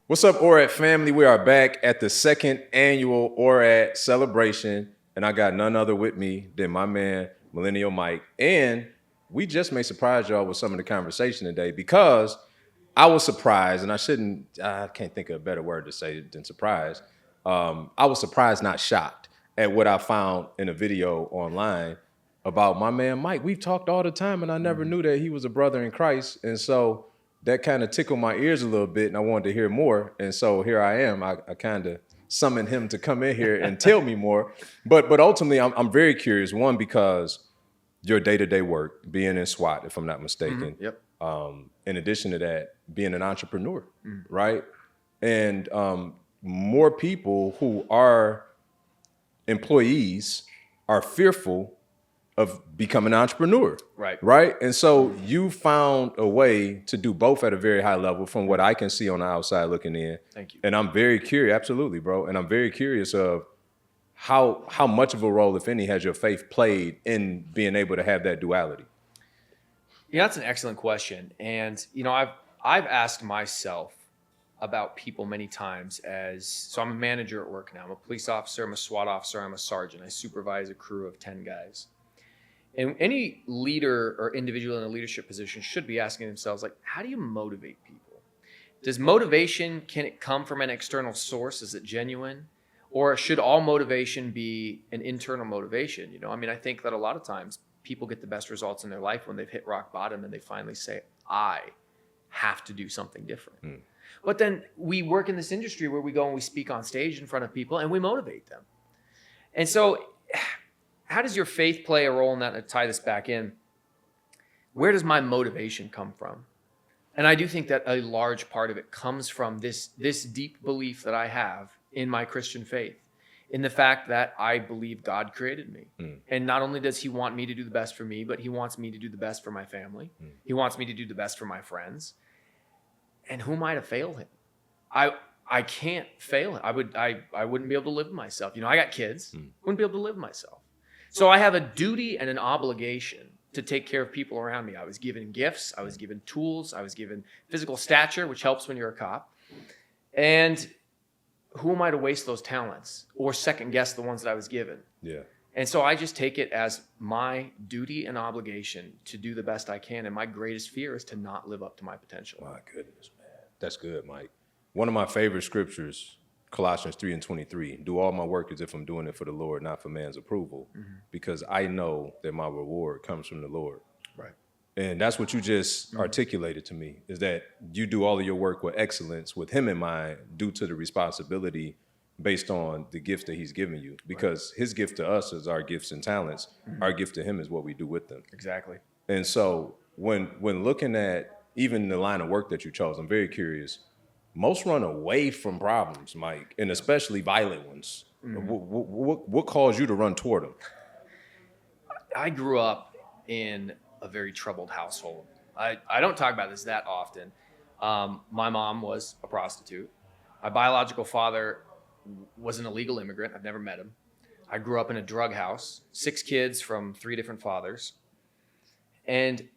What's up, ORAD family? We are back at the second annual ORAD celebration, and I got none other with me than my man, Millennial Mike. And we just may surprise y'all with some of the conversation today because I was surprised, and I can't think of a better word to say than surprised. I was surprised, not shocked, at what I found in a video online about my man Mike. We've talked all the time, and I never knew that he was a brother in Christ. And so that kind of tickled my ears a little bit, and I wanted to hear more. And so here I am. I kind of summoned him to come in here and tell me more. But ultimately, I'm very curious. One, because your day-to-day work, being in SWAT, if I'm not mistaken. Yep. In addition to that, being an entrepreneur, right? And more people who are employees are fearful of becoming an entrepreneur. Right. Right. And so you found a way to do both at a very high level from what I can see on the outside looking in. Thank you. And I'm very curious, absolutely, bro. And I'm very curious of how much of a role, if any, has your faith played in being able to have that duality? Yeah, that's an excellent question. And, I've asked myself about people many times so I'm a manager at work now. I'm a police officer, I'm a SWAT officer, I'm a sergeant. I supervise a crew of 10 guys. And any leader or individual in a leadership position should be asking themselves, like, how do you motivate people? Does motivation, can it come from an external source? Is it genuine? Or should all motivation be an internal motivation? I think that a lot of times people get the best results in their life when they've hit rock bottom and they finally say, I have to do something different. But then we work in this industry where we go and we speak on stage in front of people and we motivate them. And so how does your faith play a role in that? And to tie this back in, where does my motivation come from? And I do think that a large part of it comes from this deep belief that I have in my Christian faith, in the fact that I believe God created me. And not only does he want me to do the best for me, but he wants me to do the best for my family. He wants me to do the best for my friends. And who am I to fail him? I can't fail him. I wouldn't be able to live with myself. I got kids. Wouldn't be able to live with myself. So I have a duty and an obligation to take care of people around me. I was given gifts. I was given tools. I was given physical stature, which helps when you're a cop. And who am I to waste those talents or second guess the ones that I was given? Yeah. And so I just take it as my duty and obligation to do the best I can. And my greatest fear is to not live up to my potential. My goodness, man. That's good, Mike. One of my favorite scriptures, Colossians 3:23, do all my work as if I'm doing it for the Lord, not for man's approval, because I know that my reward comes from the Lord. Right. And that's what you just articulated to me, is that you do all of your work with excellence, with him in mind, due to the responsibility based on the gifts that he's given you. Because his gift to us is our gifts and talents. Our gift to him is what we do with them. Exactly. And so when looking at even the line of work that you chose, I'm very curious. Most run away from problems, Mike, and especially violent ones. What caused you to run toward them? I grew up in a very troubled household. I don't talk about this that often. My mom was a prostitute. My biological father was an illegal immigrant. I've never met him. I grew up in a drug house, 6 kids from 3 different fathers. And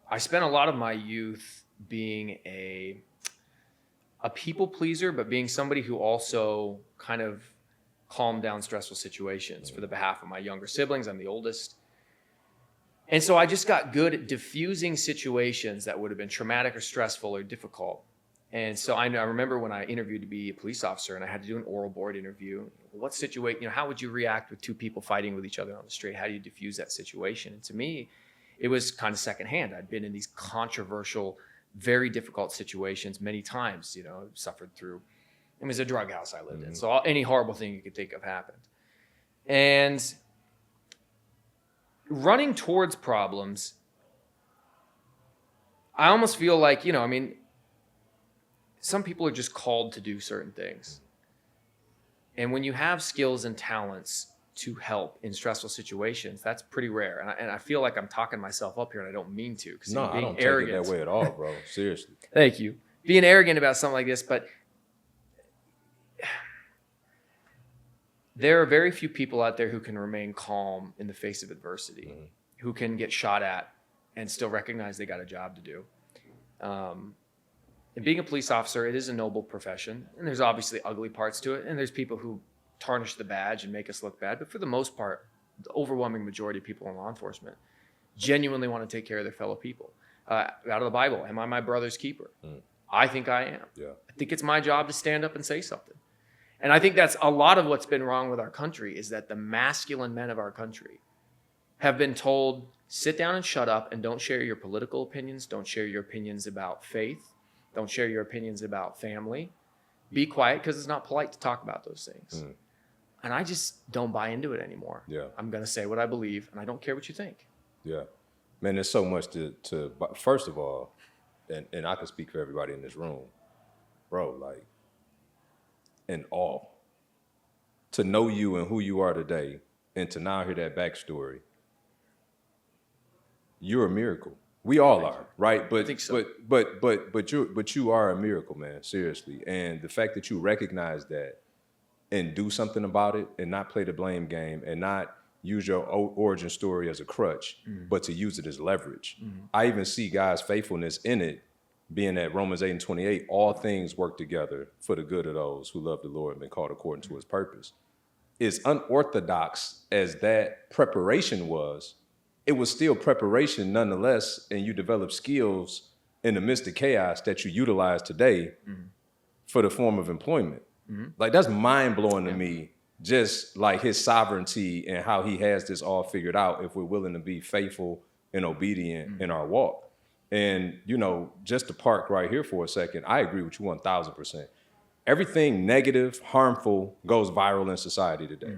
I spent a lot of my youth being a people pleaser, but being somebody who also kind of calmed down stressful situations for the behalf of my younger siblings. I'm the oldest. And so I just got good at diffusing situations that would have been traumatic or stressful or difficult. And so I remember when I interviewed to be a police officer and I had to do an oral board interview. What situation, how would you react with 2 people fighting with each other on the street? How do you diffuse that situation? And to me, it was kind of secondhand. I'd been in these controversial, very difficult situations many times, suffered through. It was a drug house I lived in. So any horrible thing you could think of happened. And running towards problems, I almost feel like, some people are just called to do certain things. And when you have skills and talents to help in stressful situations, that's pretty rare. And I feel like I'm talking myself up here and I don't mean to. No, I don't take it that way at all, bro. Seriously. Thank you. Being arrogant about something like this, but there are very few people out there who can remain calm in the face of adversity, who can get shot at and still recognize they got a job to do. And being a police officer, it is a noble profession. And there's obviously ugly parts to it. And there's people who tarnish the badge and make us look bad. But for the most part, the overwhelming majority of people in law enforcement genuinely want to take care of their fellow people. Out of the Bible, am I my brother's keeper? I think I am. Yeah. I think it's my job to stand up and say something. And I think that's a lot of what's been wrong with our country, is that the masculine men of our country have been told, sit down and shut up and don't share your political opinions. Don't share your opinions about faith. Don't share your opinions about family. Be quiet, because it's not polite to talk about those things. And I just don't buy into it anymore. Yeah. I'm going to say what I believe, and I don't care what you think. Yeah. Man, there's so much to first of all, and I can speak for everybody in this room, bro, like, in awe. To know you and who you are today, and to now hear that backstory, you're a miracle. We all are, right? But I think so. but you are a miracle, man. Seriously, and the fact that you recognize that and do something about it, and not play the blame game, and not use your origin story as a crutch, but to use it as leverage. I even see God's faithfulness in it, being at Romans 8:28, all things work together for the good of those who love the Lord and been called according to his purpose. As unorthodox as that preparation was, it was still preparation nonetheless, and you develop skills in the midst of chaos that you utilize today for the form of employment. Like, that's mind-blowing to me, just like his sovereignty and how he has this all figured out if we're willing to be faithful and obedient in our walk. And, you know, just to park right here for a second, I agree with you 1,000%. Everything negative, harmful goes viral in society today.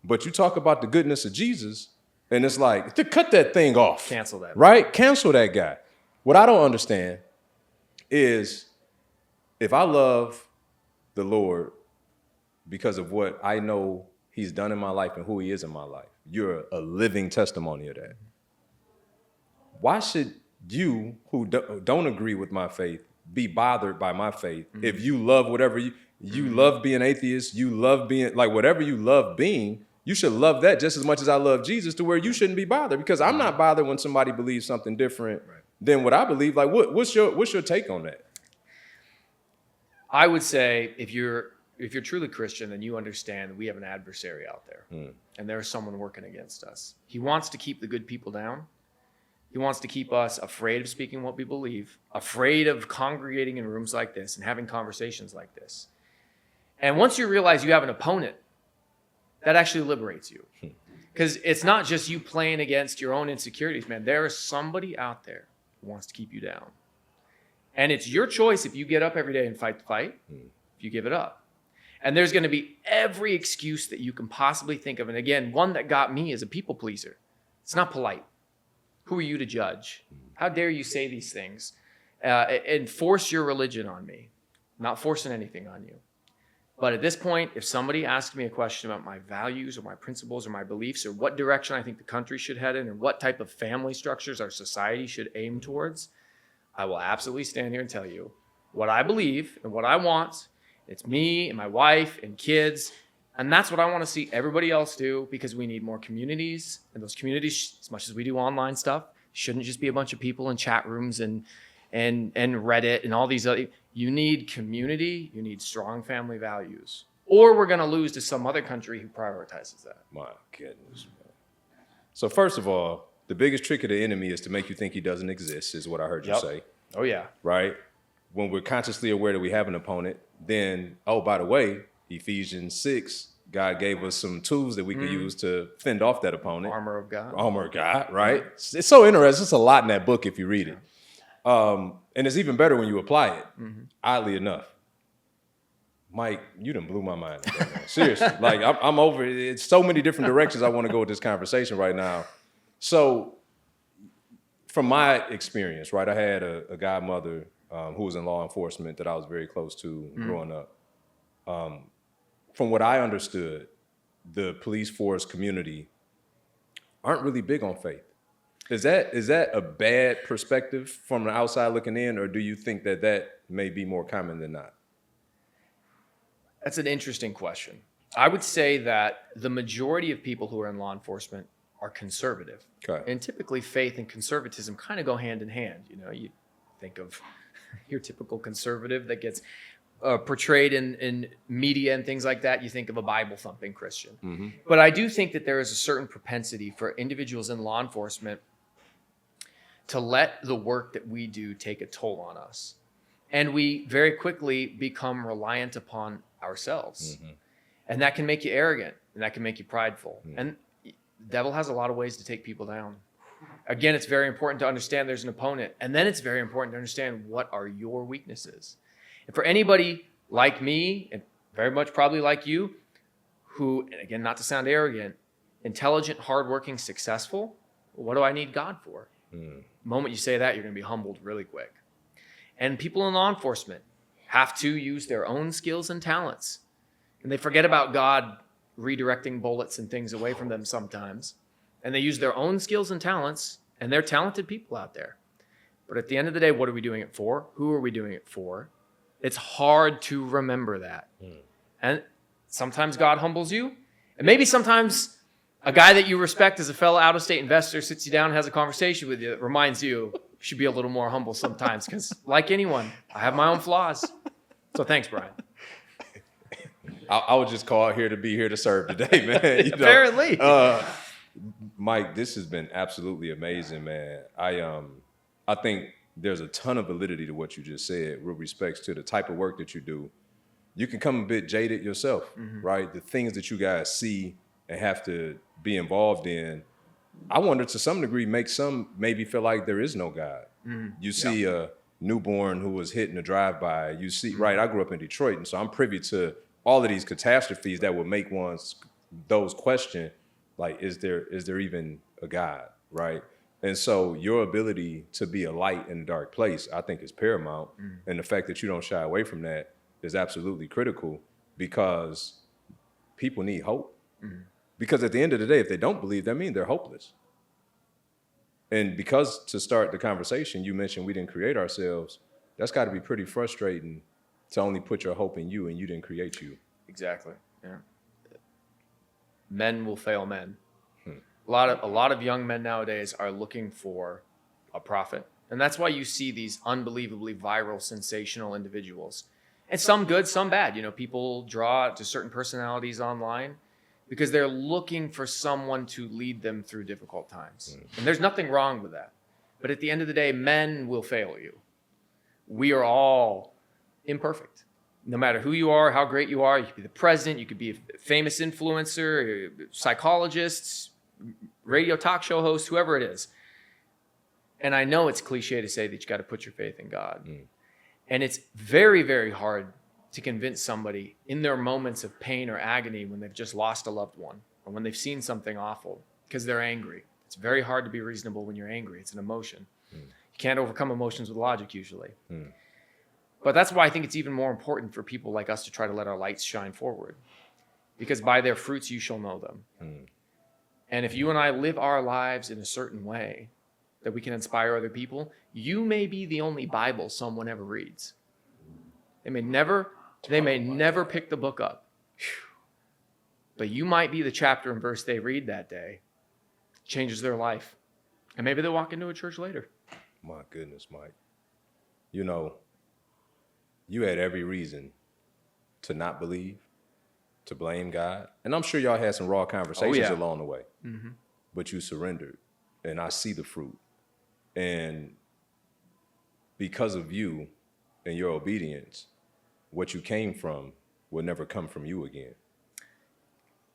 But you talk about the goodness of Jesus, and it's like, to cut that thing off. Cancel that. Right? Cancel that guy. What I don't understand is, if I love the Lord because of what I know he's done in my life and who he is in my life, you're a living testimony of that. Why should you, who don't agree with my faith, be bothered by my faith? If you love whatever you love being atheist, you love being, like, whatever you love being, you should love that just as much as I love Jesus, to where you shouldn't be bothered, because I'm not bothered when somebody believes something different than what I believe. Like, what's your take on that? I would say, if you're truly Christian, then you understand that we have an adversary out there, and there's someone working against us. He wants to keep the good people down. He wants to keep us afraid of speaking what we believe, afraid of congregating in rooms like this and having conversations like this. And once you realize you have an opponent, that actually liberates you. Because it's not just you playing against your own insecurities, man. There is somebody out there who wants to keep you down. And it's your choice if you get up every day and fight the fight, if you give it up. And there's going to be every excuse that you can possibly think of. And again, one that got me is a people pleaser. It's not polite. Who are you to judge? How dare you say these things and force your religion on me? I'm not forcing anything on you. But at this point, if somebody asks me a question about my values or my principles or my beliefs, or what direction I think the country should head in, or what type of family structures our society should aim towards, I will absolutely stand here and tell you what I believe and what I want. It's me and my wife and kids. And that's what I want to see everybody else do, because we need more communities. And those communities, as much as we do online stuff, shouldn't just be a bunch of people in chat rooms and Reddit and all these other. You need community. You need strong family values. Or we're going to lose to some other country who prioritizes that. My goodness, man. So first of all, the biggest trick of the enemy is to make you think he doesn't exist, is what I heard you say. Oh, yeah. Right? When we're consciously aware that we have an opponent, then, oh, by the way, Ephesians 6, God gave us some tools that we can use to fend off that opponent. Armor of God. Armor of God, right? It's so interesting. It's a lot in that book if you read it. And it's even better when you apply it, oddly enough. Mike, you done blew my mind today, man. Seriously. Like, I'm over it. It's so many different directions I want to go with this conversation right now. So, from my experience, right, I had a godmother who was in law enforcement that I was very close to growing up. From what I understood, the police force community aren't really big on faith. Is that a bad perspective from the outside looking in, or do you think that may be more common than not? That's an interesting question. I would say that the majority of people who are in law enforcement are conservative. Okay. And typically faith and conservatism kind of go hand in hand. You know, you think of your typical conservative that gets portrayed in media and things like that, you think of a Bible-thumping Christian. Mm-hmm. But I do think that there is a certain propensity for individuals in law enforcement to let the work that we do take a toll on us. And we very quickly become reliant upon ourselves. Mm-hmm. And that can make you arrogant, and that can make you prideful. Mm-hmm. And the devil has a lot of ways to take people down. Again, it's very important to understand there's an opponent. And then it's very important to understand what are your weaknesses. And for anybody like me, and very much probably like you, who, and again, not to sound arrogant, intelligent, hardworking, successful, what do I need God for? The moment you say that, you're going to be humbled really quick. And people in law enforcement have to use their own skills and talents. And they forget about God redirecting bullets and things away from them sometimes. And they use their own skills and talents, and they're talented people out there. But at the end of the day, what are we doing it for? Who are we doing it for? It's hard to remember that. And sometimes God humbles you. And maybe sometimes a guy that you respect as a fellow out-of-state investor sits you down and has a conversation with you that reminds you should be a little more humble sometimes. Because like anyone, I have my own flaws. So thanks, Brian. I was just called here to be here to serve today, man. You know? Apparently. Mike, this has been absolutely amazing, man. I think there's a ton of validity to what you just said with respects to the type of work that you do. You can come a bit jaded yourself, right? The things that you guys see and have to be involved in, I wonder to some degree make some maybe feel like there is no God. You see a newborn who was hit in a drive-by. You see, right, I grew up in Detroit, and so I'm privy to all of these catastrophes that would make those question, like, is there even a God, right? And so your ability to be a light in a dark place, I think, is paramount. And the fact that you don't shy away from that is absolutely critical, because people need hope. Because at the end of the day, if they don't believe, that means they're hopeless. And because, to start the conversation, you mentioned we didn't create ourselves. That's got to be pretty frustrating to only put your hope in you and you didn't create you. Exactly. Yeah. Men will fail men. A lot of young men nowadays are looking for a prophet. And that's why you see these unbelievably viral, sensational individuals. And some good, some bad. You know, people draw to certain personalities online because they're looking for someone to lead them through difficult times. And there's nothing wrong with that. But at the end of the day, men will fail you. We are all imperfect. No matter who you are, how great you are, you could be the president, you could be a famous influencer, psychologists, radio talk show host, whoever it is. And I know it's cliche to say that you got to put your faith in God. And it's very, very hard to convince somebody in their moments of pain or agony when they've just lost a loved one or when they've seen something awful because they're angry. It's very hard to be reasonable when you're angry. It's an emotion. You can't overcome emotions with logic usually. But that's why I think it's even more important for people like us to try to let our lights shine forward, because by their fruits you shall know them. And if you and I live our lives in a certain way that we can inspire other people, you may be the only Bible someone ever reads. They may never pick the book up, but you might be the chapter and verse they read that day. Changes their life. And maybe they'll walk into a church later. My goodness, Mike. You know, you had every reason to not believe, to blame God. And I'm sure y'all had some raw conversations along the way. But you surrendered. And I see the fruit. And because of you and your obedience, what you came from will never come from you again.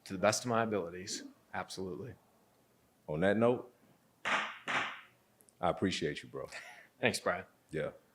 To the best of my abilities, absolutely. On that note, I appreciate you, bro. Thanks, Brian. Yeah.